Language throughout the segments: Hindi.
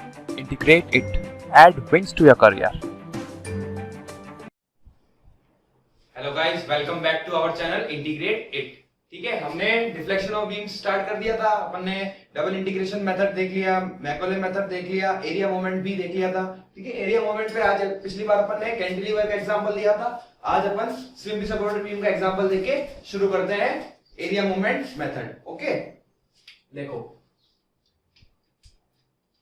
Integrate it. Add wings to your career. Hello guys, welcome back to our channel integrate it. ठीक है, हमने डिफ्लेक्शन ऑफ बीम स्टार्ट कर दिया था। अपन ने डबल इंटीग्रेशन मेथड देख लिया, मैकॉले मेथड देख लिया, एरिया मोमेंट भी देख लिया था। ठीक है, एरिया मोमेंट पे आज पिछली बार अपन ने कैंटिलीवर का एग्जांपल दिया था। आज अपन स्लिम सपोर्टेड बीम का एग्जांपल देके शुरू करते हैं एरिया मोमेंट मेथड। ओके, देखो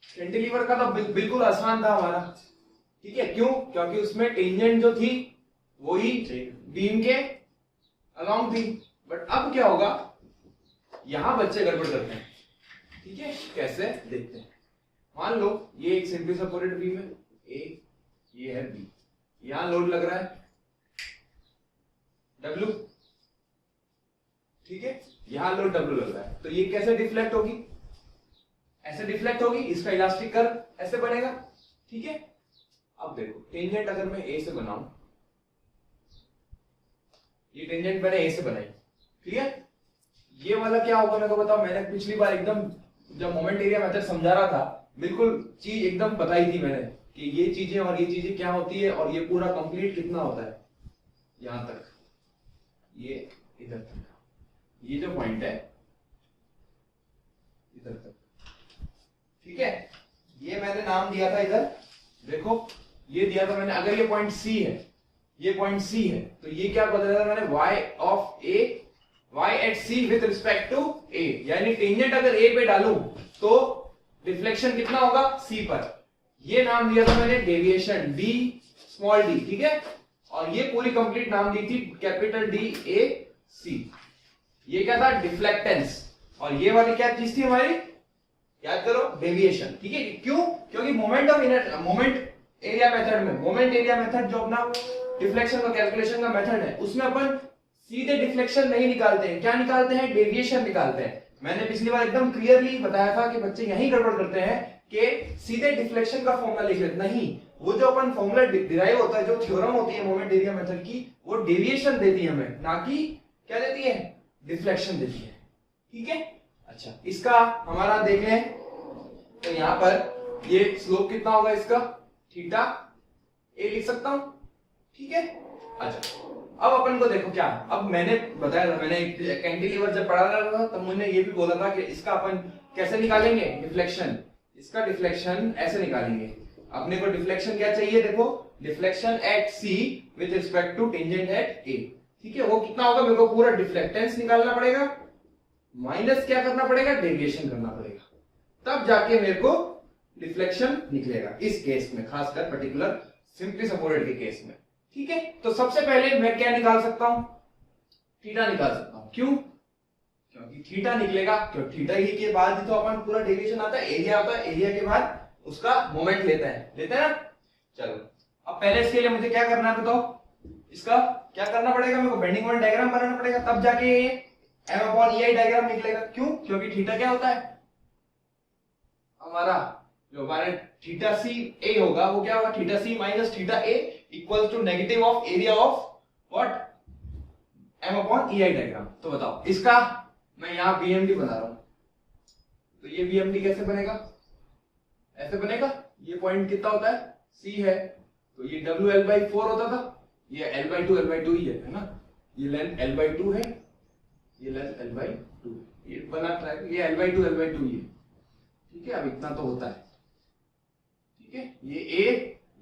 कैंटिलीवर का तो बिल्कुल आसान था हमारा। ठीक है, क्यों? क्योंकि उसमें टेंजेंट जो थी वही बीम के अलोंग थी। बट अब क्या होगा, यहां बच्चे गड़बड़ करते हैं। ठीक है, कैसे देखते हैं। मान लो ये एक सिंपली सपोर्टेड बीम है ए, ये है बी, यहां लोड लग रहा है W। ठीक है, यहां लोड W लग रहा है, तो ये कैसे डिफ्लेक्ट होगी? ऐसे डिफ्लेक्ट होगी। इसका इलास्टिक कर्व ऐसे बनेगा। ठीक है, अब देखो टेंजेंट अगर मैं ए से बनाऊं, ये टेंजेंट मैंने ए से बनाई। ठीक है, ये वाला क्या होगा मेरे को बताओ। मैंने पिछली बार एकदम जब मोमेंट एरिया मेथड समझा रहा था, बिल्कुल चीज एकदम बताई थी मैंने कि ये चीजें और ये चीजें क्या होती है और ये पूरा कंप्लीट कितना होता है। यहां तक, ये इधर तक, ये जो पॉइंट है इधर तक। ठीक है, ये मैंने नाम दिया था इधर, देखो ये दिया था मैंने। अगर ये पॉइंट सी है, ये पॉइंट सी है, तो ये क्या बदला था मैंने, y of a, y at c with respect to a। यानी टेंजेंट अगर a पे डालूं तो डिफ्लेक्शन कितना होगा c पर। ये नाम दिया था मैंने डेविएशन d स्मॉल d। ठीक है, और ये पूरी कंप्लीट नाम दी थी कैपिटल D A C। ये क्या था, डिफ्लेक्टेंस। और ये वाली क्या चीज थी हमारी, याद करो, डेविएशन। ठीक है, क्यों? क्योंकि मोमेंट एरिया मेथड में, मोमेंट एरिया मेथड जो अपना डिफ्लेक्शन का कैलकुलेशन का मेथड है, उसमें अपन सीधे डिफ्लेक्शन नहीं निकालते हैं। क्या निकालते हैं? डेविएशन निकालते हैं। मैंने पिछली बार एकदम क्लियरली बताया था कि बच्चे यही गड़बड़ करते हैं कि सीधे डिफ्लेक्शन का फॉर्मूला लिख लेते। नहीं, वो जो अपन फॉर्मूला डिराइव होता है, जो थ्योरम होती है मोमेंट एरिया मेथड की, वो डेविएशन देती है हमें, ना कि क्या देती है, डिफ्लेक्शन देती है। ठीक है, अच्छा इसका हमारा देखें तो यहां पर ये स्लोप कितना होगा इसका, थीटा ए लिख सकता हूं। ठीक है, अच्छा अब अपन को देखो क्या, अब मैंने बताया था, मैंने कैंटिलीवर जब पढ़ा रहा था तब मैंने ये भी बोला था कि इसका अपन कैसे निकालेंगे डिफ्लेक्शन। इसका डिफ्लेक्शन ऐसे निकालेंगे। अपने को डिफ्लेक्शन क्या चाहिए, देखो deflection at C with respect to tangent at A. ठीक है, वो कितना होगा, मेरे को पूरा डिफ्लेक्टेंस निकालना पड़ेगा, माइनस क्या करना पड़ेगा, डेविएशन करना पड़ेगा, तब जाके मेरे को डिफ्लेक्शन निकलेगा। इस केस में खासकर पर्टिकुलर सिंपली सपोर्टेड के केस में। ठीक है, तो सबसे पहले मैं क्या निकाल सकता हूं, थीटा निकाल सकता हूं। क्यों? क्योंकि थीटा निकलेगा, क्योंकि थीटा ही के बाद ही तो अपन पूरा डेविएशन आता है, एरिया आता है, एरिया के बाद उसका मोमेंट लेते हैं ना। चलो अब पहले इसके लिए मुझे क्या करना है बताओ, इसका क्या करना पड़ेगा, मेरे को बेंडिंग मोमेंट डायग्राम बनाना पड़ेगा, तब जाके ये m अपॉन ei डायग्राम निकलेगा। क्यों? क्योंकि थीटा क्या होता है हमारा, जो हमारे थीटा सी ए होगा वो क्या होगा, theta C minus theta A equal to negative of area of what, m upon ei diagram. तो बताओ इसका मैं यहां BMD बना रहा हूं, तो ये BMD कैसे बनेगा, ऐसे बनेगा। ये पॉइंट कितना होता है, C है, तो ये WL/4 होता था, ये L/2 ही है ना। ये लेंथ L/2 है, ये लेंथ L/2, ये बना ट्राइंगल, ये L/2 ही है। ठीक है, अब इतना तो होता है। ठीक है, ये A,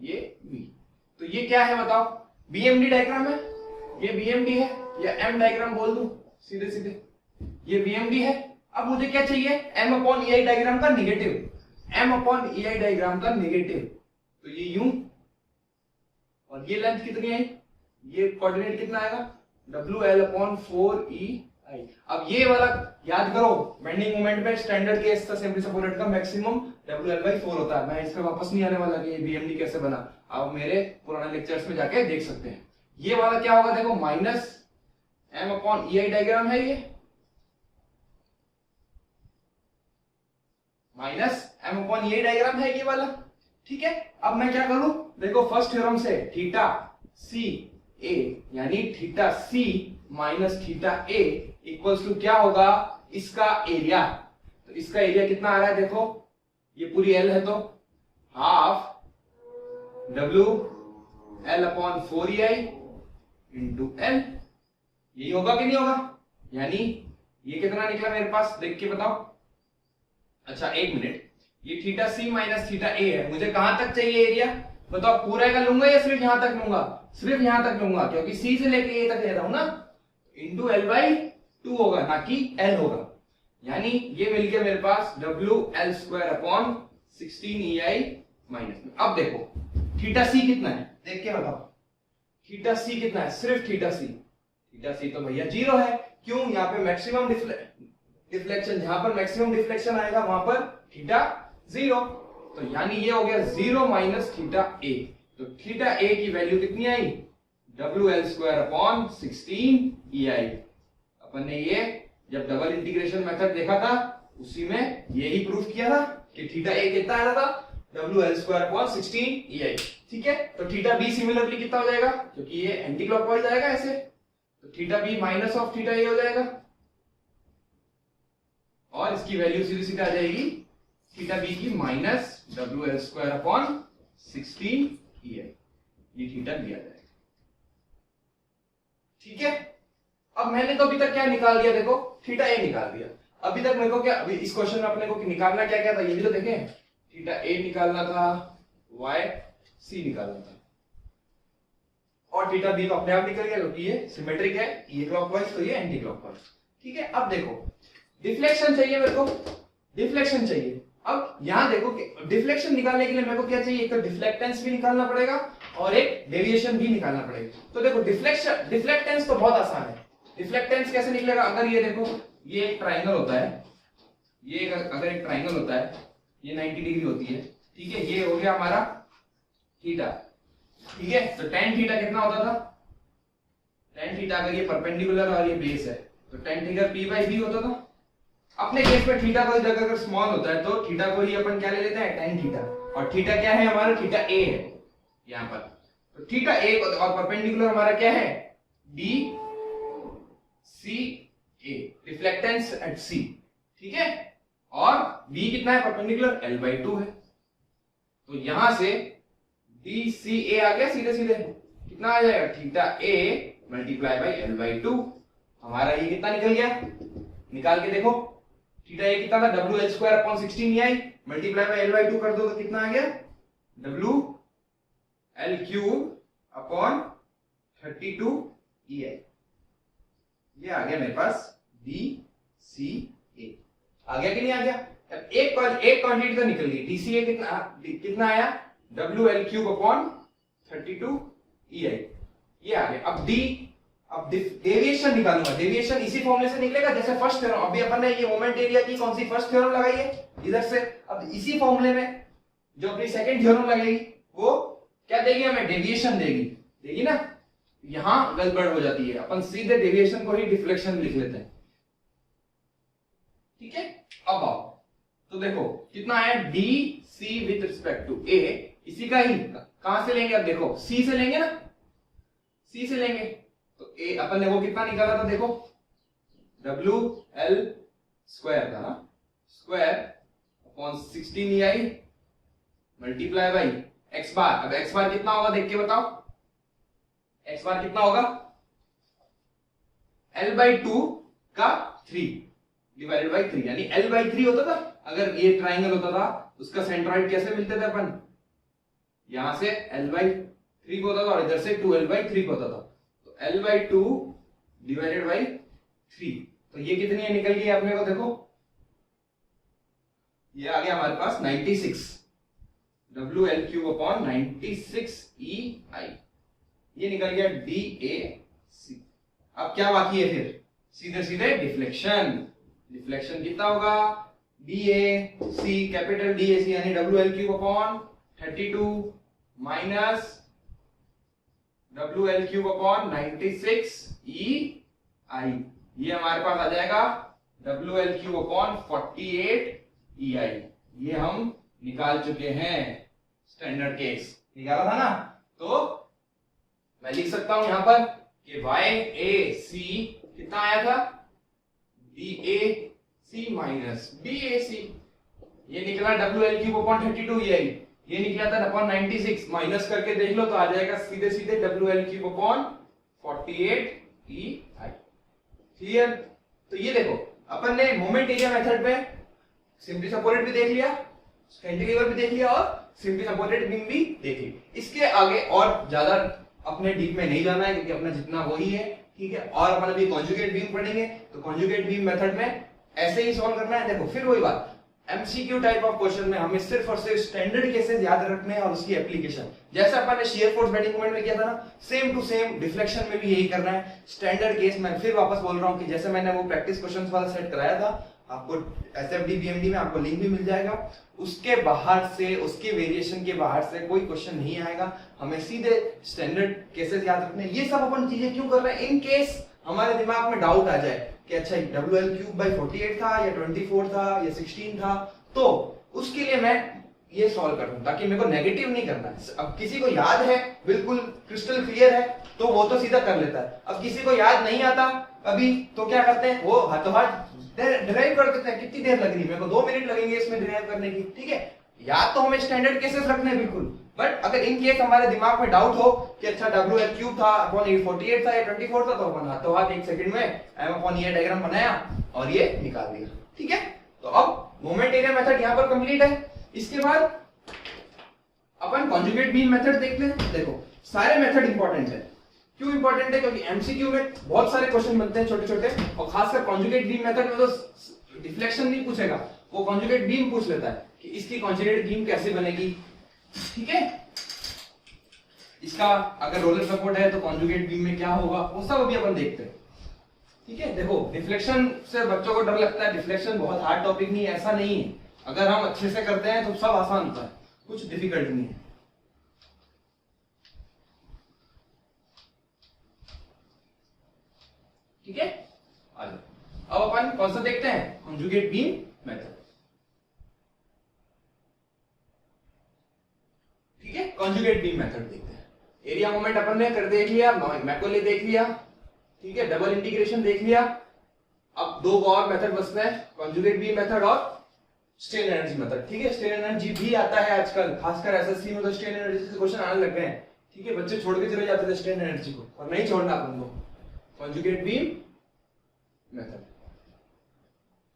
ये B, तो ये क्या है बताओ, BMD डायग्राम है। ये BMD है, या M डायग्राम बोल दूं सीधे सीधे, ये BMD है। अब मुझे क्या चाहिए, M अपॉन EI डायग्राम का negative, M upon EI diagram का निगेटिव, तो ये यूं, और ये लेंथ कितनी है, ये कोऑर्डिनेट कितना आएगा, WL/4EI। अब ये वाला याद करो, बेंडिंग मोमेंट में स्टैंडर्ड केस था सिंपली सपोर्टेड का मैक्सिमम WL/4 होता है। मैं इस पे वापस नहीं आने वाला कि BMD कैसे बना, आप मेरे पुराने लेक्चर्स में जाके देख सकते हैं। ये वाला क्या होगा, देखो minus M upon EI diagram है, ये minus M upon EI diagram है ये वाला। ठीक है, अब मैं क्या करूं, देखो फर्स्ट थ्योरम से थीटा सी ए यानी theta C minus theta A equals to क्या होगा, इसका एरिया। तो इसका एरिया कितना आ रहा है, देखो ये पूरी एल है, तो half W L upon 4EI into L. यही होगा कि नहीं होगा? यानी ये कितना निकला मेरे पास, देख के बताओ। अच्छा एक मिनट, ये थीटा सी माइनस थीटा ए है, मुझे कहां तक चाहिए एरिया बताओ? पूरा का लूंगा या सिर्फ यहां तक लूंगा? सिर्फ यहां तक लूंगा, क्योंकि सी से लेके ए तक ले रहा हूं ना। इंटू एल बाई 2 होगा, ना कि एल होगा। यानी ये मिल गया मेरे पास W L square upon 16EI minus में। अब देखो थीटा सी कितना है, देख के बताओ। थीटा सी कितना है? सिर्फ थीटा सी। थीटा सी तो भैया 0 है। क्यों? यहाँ पे मैक्सिमम डिफ्लेक्शन, जहां पर मैक्सिमम डिफ्लेक्शन आएगा वहां पर थीटा 0। तो यानी ये हो गया 0 माइनस थीटा ए। तो थीटा ए की वैल्यू कितनी आई? W L square upon 16EI। अपन ने ये जब डबल इंटीग्रेशन मेथड देखा था उसी में यही प्रूफ किया था कि थीटा ए कितना आया था? W L square upon 16EI। ठीक है, तो थीटा बी सिमिलरली कितना हो जाएगा? क्योंकि ये एंटी क्लॉकवाइज आएगा ऐसे, तो theta B minus of theta A हो जाएगा और इसकी वैल्यू सीधी सीधी आ जाएगी थीटा बी की minus W L square upon 16EI। ये थीटा बी आ जाएगा। ठीक है, अब मैंने तो अभी तक क्या निकाल दिया? देखो थीटा ए निकाल दिया। अभी तक मेरे को क्या, अभी इस क्वेश्चन में अपने को निकालना क्या क्या था ये भी तो देखें। थीटा ए निकालना था, वाई सी निकालना था, और थीटा बी तो अपने आप निकल गया क्योंकि ये सिमेट्रिक है, ये क्लॉकवाइज तो ये एंटी क्लॉकवाइज। ठीक है, अब देखो डिफ्लेक्शन चाहिए मेरे को, डिफ्लेक्शन चाहिए। अब यहां देखो कि डिफ्लेक्शन निकालने के लिए मेरे को क्या चाहिए? एक तो डिफ्लेक्टेंस भी निकालना पड़ेगा और एक डेविएशन भी निकालना पड़ेगा। तो देखो डिफ्लेक्टेंस तो बहुत आसान है। डिफ्लेक्टेंस कैसे निकलेगा? अगर ये देखो, ये एक ट्राइंगल होता है, ये अगर एक ट्राइंगल होता है, ये 90 डिग्री होती है। ठीक है, ये हो गया हमारा थीटा। ठीक है, तो tan थीटा कितना होता था? tan थीटा अगर ये परपेंडिकुलर और ये बेस है तो tan theta p by b होता था। अपने केस में थीटा का जगह अगर स्मॉल होता है तो थीटा को ही अपन क्या ले लेते हैं? tan theta. और थीटा क्या है हमारा? थीटा a है यहां पर। तो थीटा a और परपेंडिकुलर हमारा क्या है? d c a, reflectance at c। ठीक है, और b कितना है परपेंडिकुलर? l बाई 2 है। तो यहां से डी सी ए आ गया सीधे सीधे, कितना आ जाएगा? Theta A multiply by L by 2। हमारा ये कितना निकल गया? निकाल के देखो, थीटा ए कितना था? W L square upon 16EI multiply by L by 2 कर दो तो कितना आ गया? W L cube upon 32EI। ये आ गया मेरे पास डी सी ए। आ गया कि नहीं आ गया? अब एक क्वांटिटी तो निकल गई। डीसीए कितना आया? W L cube upon 32EI। ये आ गया। अब डेविएशन निकालूंगा। डेविएशन इसी फॉर्मूले से निकलेगा जैसे फर्स्ट थ्योरम। अभी अपन ने ये मोमेंट एरिया की कौन सी फर्स्ट थ्योरम लगाई है इधर से। अब इसी फॉर्मूले में जो अपनी सेकंड थ्योरम लगेगी वो क्या देगी हमें? डेविएशन देगी ना। यहां गड़बड़ हो जाती है, अपन सीधे डेविएशन को ही डिफ्लेक्शन लिख लेते हैं। ठीक है, अब आओ तो देखो कितना आया? D C with respect to A, इसी का ही कहां से लेंगे? अब देखो सी से लेंगे ना, सी से लेंगे तो ए अपन ने वो कितना निकाला था? देखो डब्ल्यू एल स्क्वायर था ना, square upon 16EI multiply by X bar. अब एक्स बार कितना होगा देख के बताओ? एक्स बार कितना होगा? एल बाई 2 का 3 डिवाइडेड बाई 3, यानी एल बाई 3 होता था। अगर ये ट्राइंगल होता था उसका सेंट्रॉइड कैसे मिलते थे अपन? यहां से एल बाई 3 को होता था और इधर से 2l बाई 3 को होता था। तो l बाई 2 डिवाइडेड बाई 3, तो ये कितनी है निकल गई अपने को? देखो ये आ गया हमारे पास 96 W L cube upon 96EI। ये निकल गया DAC। अब क्या बाकी है फिर? सीधे सीधे डिफ्लेक्शन। डिफ्लेक्शन कितना होगा? DAC, कैपिटल DAC यानी W L cube upon 32 minus W L cube upon 96EI। ये हमारे पास आ जाएगा W L cube upon 48EI। ये हम निकाल चुके हैं, स्टैंडर्ड केस निकाला था ना। तो मैं लिख सकता हूं यहां पर कि YAC कितना आया था? DAC minus DAC। ये निकला W L cube upon 32EI। ये निकला था अपॉन 96, माइनस करके देख लो तो आ जाएगा सीधे सीधे WL³ अपॉन 48 EI। क्लियर? तो ये देखो अपन ने मोमेंट एरिया मेथड में सिंपली सपोर्टेड भी देख लिया, कैंटिलीवर भी देख लिया और सिंपली सपोर्टेड बीम भी देख ली। इसके आगे और ज्यादा अपने डीप में नहीं जाना है क्योंकि अपना जितना वही है, ठीक है। और अपन अभी कॉन्जुगेट बीम पढ़ेंगे तो कॉन्जुगेट बीम मेथड में ऐसे ही सॉल्व करना है। देखो फिर वही बात, एमसीक्यू टाइप ऑफ क्वेश्चन में हमें सिर्फ और सिर्फ स्टैंडर्ड केसेस याद रखने हैं और उसकी एप्लीकेशन, जैसा अपन ने शियर फोर्स बेंडिंग मोमेंट में किया था ना, सेम टू सेम डिफ्लेक्शन में भी यही करना है। स्टैंडर्ड केस में फिर वापस बोल रहा हूं कि जैसे मैंने वो प्रैक्टिस क्वेश्चंस वाला सेट कराया था, आपको एसएफडी बीएमडी में आपको लिंक भी मिल जाएगा, उसके बाहर से, उसके वेरिएशन के बाहर से कोई क्वेश्चन नहीं आएगा। हमें सीधे स्टैंडर्ड केसेस याद रखने हैं। ये सब अपन चीजें क्यों कर रहे हैं? इन केस हमारे दिमाग में डाउट आ जाए कि अच्छा WL³/48 था या 24 था या 16 था, तो उसके लिए मैं ये सॉल्व कर दूं ताकि मेरे को नेगेटिव नहीं करना है। अब किसी को याद है, बिल्कुल क्रिस्टल क्लियर है, तो वो तो सीधा कर लेता है। अब किसी को याद नहीं आता अभी, तो क्या करते हैं, वो हाथों हाथ डिराइव कर देते हैं। कितनी देर लग रही है मेरे को? 2 मिनट लगेंगे इसमें डिराइव करने की, ठीक है। याद तो हमें स्टैंडर्ड केसेस रखने हैं बिल्कुल, बट अगर इन केस हमारे दिमाग में डाउट हो कि अच्छा WL³ था अपॉन 48 था या 24 था, तो अपन हाथों हाथ 1 सेकंड में M/E डायग्राम बनाया और ये निकाल दिया, ठीक है। तो अब मोमेंट एरिया मेथड यहां पर कंप्लीट है। इसके बाद अपन कॉन्जुगेट बीम मेथड देखते हैं। देखो सारे मेथड इंपॉर्टेंट है। क्यों इंपॉर्टेंट है? क्योंकि एमसीक्यू में बहुत सारे क्वेश्चन बनते हैं छोटे छोटे, और खासकर कॉन्जुगेट बीम मेथड में तो डिफ्लेक्शन नहीं पूछेगा, वो कॉन्जुगेट बीम पूछ लेता है कि इसकी कॉन्जुगेट बीम कैसे बनेगी, ठीक है। इसका अगर रोलर सपोर्ट है तो कॉन्जुगेट बीम में क्या होगा, वो सब अभी अपन देखते हैं, ठीक है। देखो डिफ्लेक्शन से बच्चों को डर लगता है, डिफ्लेक्शन बहुत हार्ड टॉपिक नहीं है, ऐसा नहीं है। अगर हम अच्छे से करते हैं तो सब आसान होता है, कुछ डिफिकल्ट नहीं है, ठीक है। अब अपन कौन सा देखते हैं? कॉन्जुगेट बीम मेथड, ठीक है। कॉन्जुगेट बीम मेथड देखते हैं। एरिया मोमेंट अपन ने कर देख लिया, मैकोले देख लिया, ठीक है, डबल इंटीग्रेशन देख लिया। अब 2 और मेथड बचते हैं, कॉन्जुगेट बीम मेथड और स्ट्रेन एनर्जी मेथड, ठीक है। स्ट्रेन एनर्जी भी आता है आजकल, खासकर एसएससी में तो स्ट्रेन एनर्जी से क्वेश्चन आने लग गए हैं, ठीक है। बच्चे छोड़ के चले जाते थे स्ट्रेन एनर्जी को, और नहीं छोड़ना अपन को। कॉन्जुगेट बीम मेथड,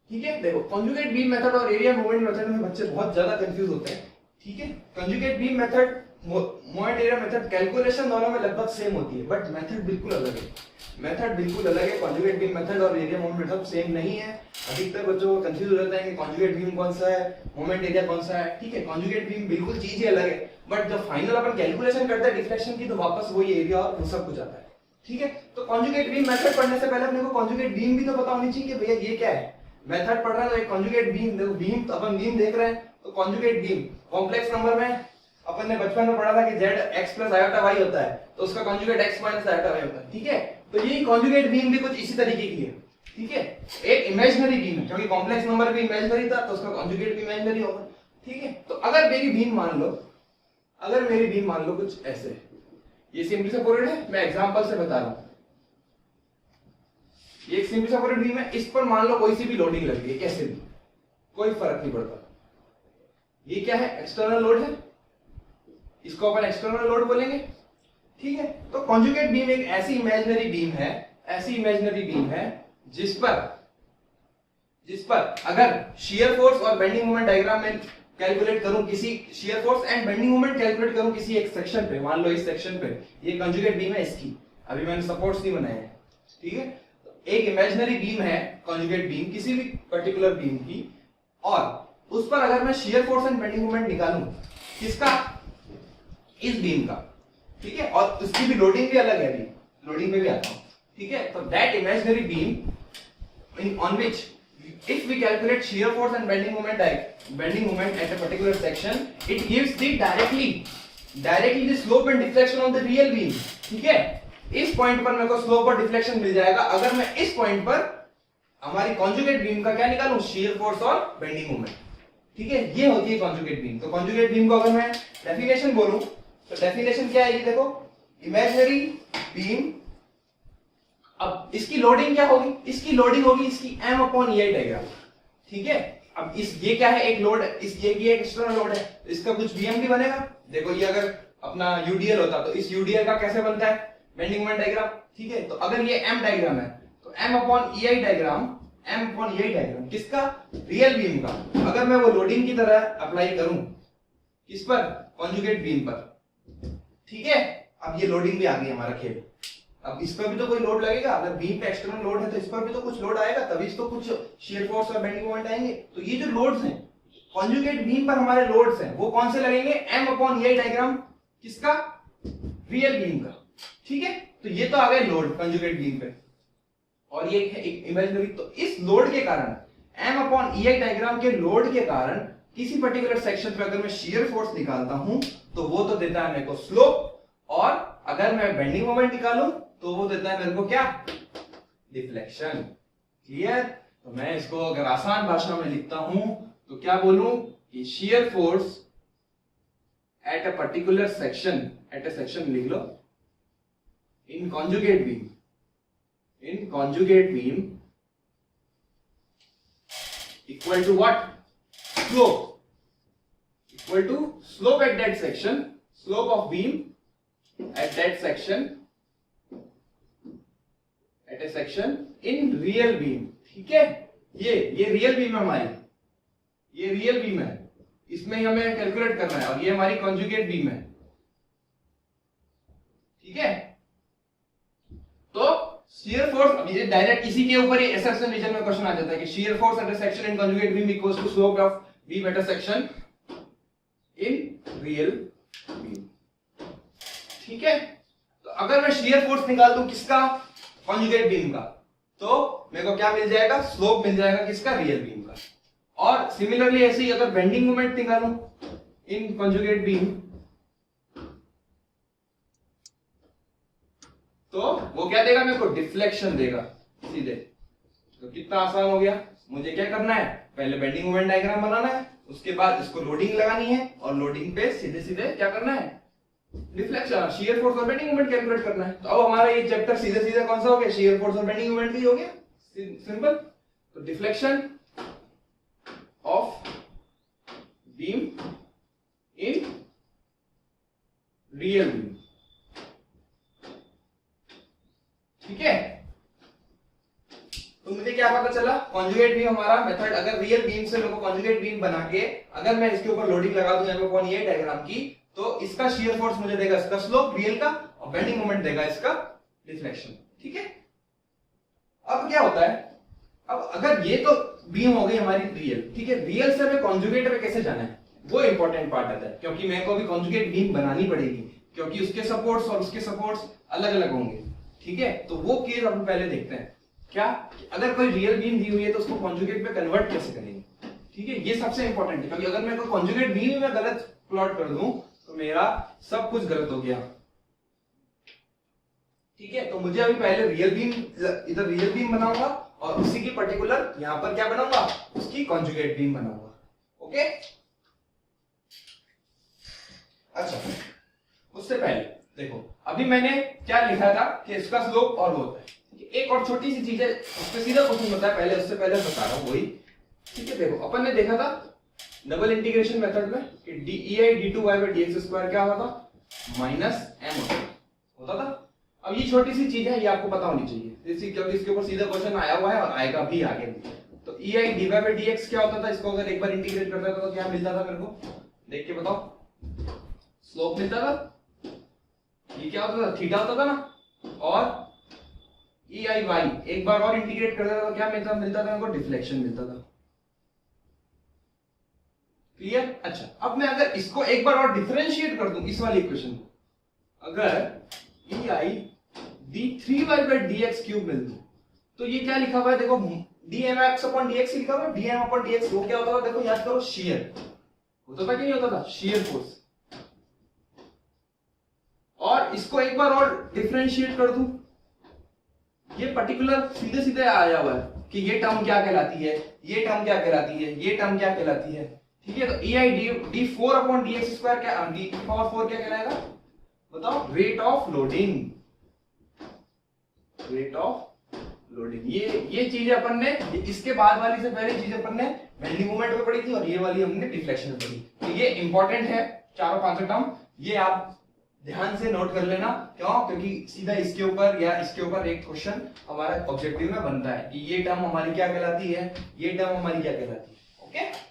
ठीक है। देखो कॉन्जुगेट बीम मेथड और एरिया मूवमेंट मेथड में बच्चे बहुत ज्यादा कंफ्यूज होते हैं, ठीक है। Conjugate beam method, moment area method, calculation दोनों में लगभग सेम होती है, बट मेथड बिल्कुल अलग है। मेथड बिल्कुल अलग है। कॉन्जुगेट बीम मेथड और एरिया मूवमेंट मेथड सेम नहीं है। अधिकतर बच्चों को कंफ्यूज हो जाता है कि कॉन्जुगेट बीम कौन सा है, मोमेंट एरिया कौन सा है, ठीक है। कॉन्जुगेट बीम बिल्कुल चीज ही अलग है, बट जब फाइनल अपन कैलकुलेशन करते हैं डिफ्लेक्शन की, तो वापस वही एरिया और वो सब कुछ आता है, ठीक है। तो कॉन्जुगेट बीम मेथड पढ़ने से पहले अपने को कॉन्जुगेट बीम भी तो पता होनी चाहिए कि भैया ये क्या है। मेथड पढ़ रहे हैं तो एक कॉन्जुगेट बीम, देखो बीम तो अपन बीम देख रहे हैं, तो कॉन्जुगेट बीम कॉम्प्लेक्स नंबर में अपन ने बचपन में पढ़ा था कि z x + i होता है, तो उसका कॉन्जुगेट x - i होता है, ठीक है। तो ये कॉन्जुगेट बीम भी कुछ इसी तरीके की है, ठीक है। एक इमेजिनरी बीम है, क्योंकि कॉम्प्लेक्स नंबर भी इमेजिनरी था तो उसका कॉन्जुगेट भी इमेजिनरी होगा, ठीक है। तो अगर मेरी बीम मान लो कुछ ऐसे, ये सिंपली सपोर्टेड है, मैं एग्जांपल से बता रहा हूं। ये एक सिंपली सपोर्टेड बीम है, इस पर मान लो कोई सी भी लोडिंग लग रही है, कैसे भी, कोई फर्क नहीं पड़ता। ये क्या है? एक्सटर्नल लोड है, इसको अपन एक्सटर्नल लोड बोलेंगे, ठीक है। तो कॉन्जुगेट बीम एक ऐसी इमेजिनरी बीम है जिस पर अगर शियर फोर्स और बेंडिंग मोमेंट डायग्राम में कैलकुलेट करूं, किसी shear force and bending moment calculate करूं किसी एक सेक्शन पे, मान लो इस सेक्शन पे, ये कॉन्जुगेट बीम है इसकी, अभी मैंने सपोर्ट्स नहीं बनाए हैं, ठीक है। एक इमेजिनरी बीम है कॉन्जुगेट बीम किसी भी पर्टिकुलर बीम की, और उस पर अगर मैं shear force and bending moment निकालूं, किसका? इस बीम का, ठीक है। और उसकी भी लोडिंग भी अलग है, अभी लोडिंग पे भी आता हूं, ठीक है। तो that imaginary beam on which if we calculate shear force and bending moment at a particular section, it gives the directly the slope and deflection of the real beam, ठीक है। इस पॉइंट पर मेरे को स्लोप और डिफ्लेक्शन मिल जाएगा अगर मैं इस पॉइंट पर हमारी कॉन्जुगेट बीम का क्या निकालूं? शियर फोर्स और बेंडिंग मोमेंट, ठीक है। ये होती है कॉन्जुगेट बीम। तो कॉन्जुगेट बीम को अगर मैं डेफिनेशन बोलूं तो डेफिनेशन क्या है? ये देखो, इमेजिनरी बीम, अब इसकी लोडिंग क्या होगी? इसकी लोडिंग होगी इसकी M/E डायग्राम, ठीक है। अब ये क्या है, एक लोड है, ये एक एक्सटर्नल लोड है, इसका कुछ बीएम भी बनेगा। देखो ये अगर अपना यूडीएल होता तो इस यूडीएल का कैसे बनता है, बेंडिंग मोमेंट डायग्राम, ठीक है। तो अगर ये एम डायग्राम है तो एम अपॉन ई आई डायग्राम किसका, रियल बीम का। अगर मैं वो लोडिंग की तरह अप्लाई करूं किस पर, कॉन्जुगेट बीम पर, ठीक है। अब ये लोडिंग भी आ गई हमारा खेल, अब इस पर भी तो कोई लोड लगेगा, अगर बीम पे एक्सटर्नल लोड है तो इस पर भी तो कुछ लोड आएगा, तभी तो कुछ शियर फोर्स और बेंडिंग मोमेंट आएंगे। तो ये जो लोड्स हैं कॉन्जुगेट बीम पर हमारे लोड्स हैं वो कौन से लगेंगे, एम अपॉन ई डायग्राम किसका, रियल बीम का, ठीक है। तो ये तो आ गए लोड कॉन्जुगेट बीम पे, और ये एक इमेजिनरी। तो इस लोड के कारण एम अपॉन ई डायग्राम के लोड के कारण किसी पर्टिकुलर सेक्शन पे अगर मैं शियर फोर्स निकालता हूं तो वो तो देता है मेरे को स्लोप, और अगर मैं बेंडिंग मोमेंट निकालूं तो वो देता है मेरे को क्या, डिफ्लेक्शन। क्लियर। तो मैं इसको अगर आसान भाषा में लिखता हूं तो क्या बोलूं कि shear force at a particular section, at a section लिख लो, in conjugate beam equal to what, slope at that section, slope of beam at that section, at a section in real beam, ठीक है। ये रियल बीम है हमारी, ये रियल बीम है, इसमें हमें कैलकुलेट करना है, और ये हमारी कॉन्जुगेट बीम है, ठीक है। तो शियर फोर्स, अब ये डायरेक्ट इसी के ऊपर ही एसेप्शन रीजन में क्वेश्चन आ जाता है कि shear force at a section in conjugate beam equals to slope of beam at a section in real beam, ठीक है। तो अगर मैं शियर फोर्स निकाल दूं किसका, कॉन्जुगेट बीम का, तो मेरे को क्या मिल जाएगा, स्लोप मिल जाएगा किसका, रियल बीम का। और सिमिलरली ऐसे ही अगर बेंडिंग मोमेंट निकालूं इन कॉन्जुगेट बीम तो वो क्या देगा मेरे को, डिफ्लेक्शन देगा सीधे। तो कितना आसान हो गया, मुझे क्या करना है, पहले बेंडिंग मोमेंट डायग्राम बनाना है, उसके बाद इसको लोडिंग लगानी है, और लोडिंग पे सीधे सीधे क्या करना है, डिफ्लेक्शन, शियर फोर्स और बेंडिंग मोमेंट कैलकुलेट करना है। तो अब हमारा ये चैप्टर सीधे सीधे कौन सा हो गया, शियर फोर्स और बेंडिंग मोमेंट ही हो गया, सिंपल। तो deflection of beam in real beam, ठीक है। तो मुझे क्या पता चला, कॉन्जुगेट बीम हमारा मेथड, अगर रियल बीम से मेरे को कॉन्जुगेट बीम बना के अगर मैं इसके ऊपर लोडिंग लगा दूं एम अपॉन ई डायग्राम की, तो इसका शियर फोर्स मुझे देगा इसका स्लोप रियल का, और बेंडिंग मोमेंट देगा इसका डिफ्लेक्शन, ठीक है। अब क्या होता है, अब अगर ये तो बीम हो गई हमारी रियल, ठीक है, रियल से हमें कॉन्जुगेट में कैसे जाना है, वो इंपॉर्टेंट पार्ट आता है, क्योंकि मेरे को अभी कॉन्जुगेट बीम बनानी पड़ेगी, क्योंकि उसके सपोर्ट्स और उसके सपोर्ट्स अलग अलग होंगे, ठीक है। तो वो केस अपन पहले देखते हैं, क्या अगर कोई रियल बीम दी हुई है तो उसको कॉन्जुगेट में कन्वर्ट कैसे करेंगे, ठीक है। ये सबसे इंपॉर्टेंट है, क्योंकि अगर मैं कोई कॉन्जुगेट बीम में गलत प्लॉट कर दूं तो मेरा सब कुछ गलत हो गया, ठीक है। तो मुझे अभी पहले रियल बीम, इधर रियल बीम बनाऊंगा, और उसी की पर्टिकुलर यहां पर क्या बनाऊंगा, उसकी कॉन्जुगेट बीम बनाऊंगा, ओके। अच्छा, उससे पहले देखो अभी मैंने क्या लिखा था कि इसका स्लोप और होता है, एक और छोटी सी चीज है, उस पर सीधा क्वेश्चन होता है, पहले उससे पहले बता रहा हूं वही, ठीक है। देखो अपन ने देखा था डबल इंटीग्रेशन मेथड में कि dei d2y by dx square क्या होता था, -m होता था। अब ये छोटी सी चीज है, ये आपको पता होनी चाहिए, क्योंकि इसके ऊपर सीधा क्वेश्चन आया हुआ है और आएगा भी आगे भी। तो ei dy by dx क्या होता था, इसको अगर एक बार इंटीग्रेट करता था तो क्या मिलता था मेरे को, देख के बताओ, स्लोप मिलता था, ये क्या होता था, थीटा होता था ना, और ई आई वाई एक बार और इंटीग्रेट कर देता तो क्या मिलता था मेरे को, डिफ्लेक्शन मिलता था, क्लियर। अच्छा, अब मैं अगर इसको एक बार और डिफरेंशिएट कर दूं इस वाली इक्वेशन को, अगर ई आई d3y by dx क्यूब मिल दूं तो ये क्या लिखा हुआ है, देखो dmx upon dx लिखा हुआ है, dm upon dx वो क्या होता था, देखो याद करो, शियर होता था कि नहीं होता था, शियर फोर्स। और इसको एक बार और डिफरेंशिएट कर दूं, ये पर्टिकुलर सीधे सीधे आया हुआ है कि ये टर्म क्या कहलाती है, ये टर्म क्या कहलाती है, ये टर्म क्या कहलाती है, ठीक है। तो e आई d4 अपॉन dx स्क्वायर क्या, d पावर 4 क्या कहलाएगा, बताओ, rate of loading, rate of loading. ये चीजें अपन ने इसके बाद वाली से पहले चीजें अपन ने बेंडिंग मोमेंट में पढ़ी थी और ये वाली हमने डिफ्लेक्शन में पढ़ी। तो ये इंपॉर्टेंट है, चारों पांचों टर्म ये आप ध्यान से नोट कर लेना। क्यों? क्योंकि सीधा इसके ऊपर या इसके ऊपर एक क्वेश्चन हमारा ऑब्जेक्टिव में बनता है कि ये टर्म हमारी क्या कहलाती है, ये टर्म हमारी क्या कहलाती है। ओके,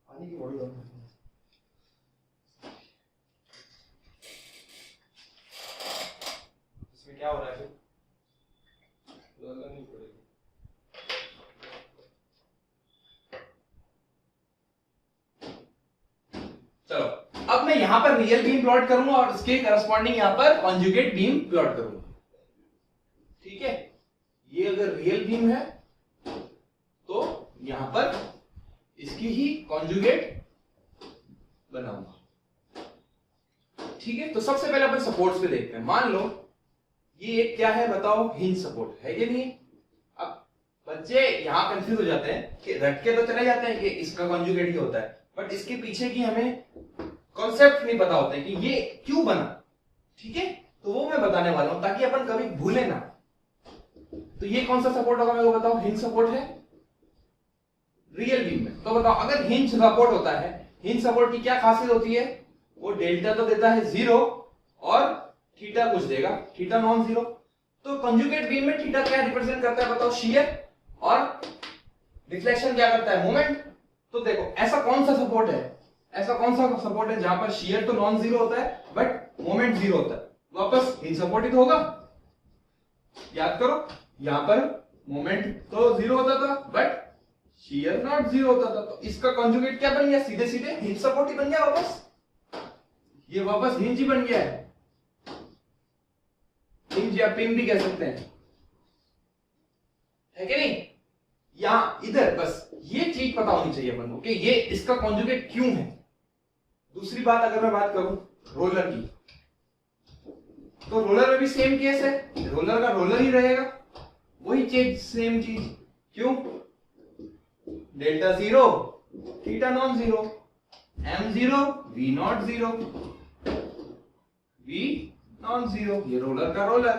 पानी की बॉडी इसमें क्या हो रहा है फिर? नहीं पड़ेगी। चलो, अब मैं यहां पर रियल बीम प्लॉट करूंगा और इसके करस्पॉन्डिंग यहां पर कॉन्जुगेट बीम प्लॉट करूंगा। ठीक है, ये अगर रियल बीम है तो यहां पर इसकी ही कॉन्जुगेट बनाऊंगा। ठीक है, तो सबसे पहले अपन सपोर्ट्स पे देखते हैं। मान लो ये एक क्या है बताओ, हिंज सपोर्ट है कि नहीं। अब बच्चे यहां कंफ्यूज हो जाते हैं कि रट के तो चले जाते हैं कि इसका कॉन्जुगेट ही होता है, बट इसके पीछे की हमें कॉन्सेप्ट नहीं पता होता है कि ये क्यों बना। ठीक है, तो वो मैं बताने वाला हूं ताकि अपन कभी भूले ना। तो ये कौन सा सपोर्ट होगा मेरे को बताओ, हिंज सपोर्ट है रियल बीम में। तो बताओ, अगर हिंज सपोर्ट होता है, हिंज सपोर्ट की क्या खासियत होती है? वो डेल्टा तो देता है 0 और थीटा कुछ देगा, थीटा नॉन जीरो। तो कंजुगेट बीम में थीटा क्या रिप्रेजेंट करता है बताओ, शियर, और डिफ्लेक्शन क्या करता है, मोमेंट। तो देखो ऐसा कौन सा सपोर्ट है, ऐसा कौन सा सपोर्ट है जहां पर शियर तो नॉन जीरो होता है बट मोमेंट जीरो होता है? वापस हिंज सपोर्ट ही तो होगा। याद करो, यहां पर मोमेंट तो जीरो होता था बट शियर नॉट जीरो होता था। तो इसका कॉन्जुगेट क्या बन गया, सीधे सीधे हिंज सपोर्ट ही बन गया वापस। ये वापस हिंज ही बन गया है, हिंज या पिन भी कह सकते हैं, है कि नहीं। यहां इधर बस ये चीज पता होनी चाहिए अपन को कि ये इसका कॉन्जुगेट क्यों है। दूसरी बात अगर मैं बात करूं रोलर की, तो रोलर में भी सेम केस है, रोलर का रोलर ही रहेगा, वही चीज सेम चीज। क्यों? Delta zero, theta non zero, M zero, V not zero, V non zero. ये रोलर का रोलर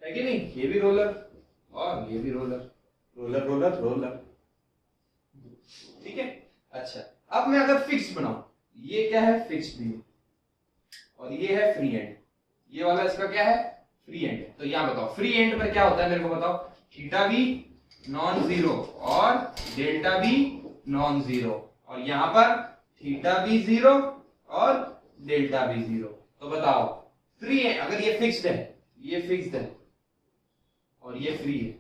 है कि नहीं, ये भी रोलर और ये भी रोलर, रोलर रोलर रोलर। ठीक है, अच्छा अब मैं अगर फिक्स बनाऊं, ये क्या है, फिक्स्ड बीम, और ये है फ्री एंड, ये वाला इसका क्या है, फ्री एंड। तो यहां बताओ फ्री एंड पर क्या होता है मेरे को बताओ, थीटा भी नॉन जीरो और डेल्टा भी नॉन जीरो, और यहां पर थीटा भी जीरो और डेल्टा भी जीरो। तो बताओ फ्री है, अगर ये फिक्स्ड है, ये फिक्स्ड है और ये फ्री है,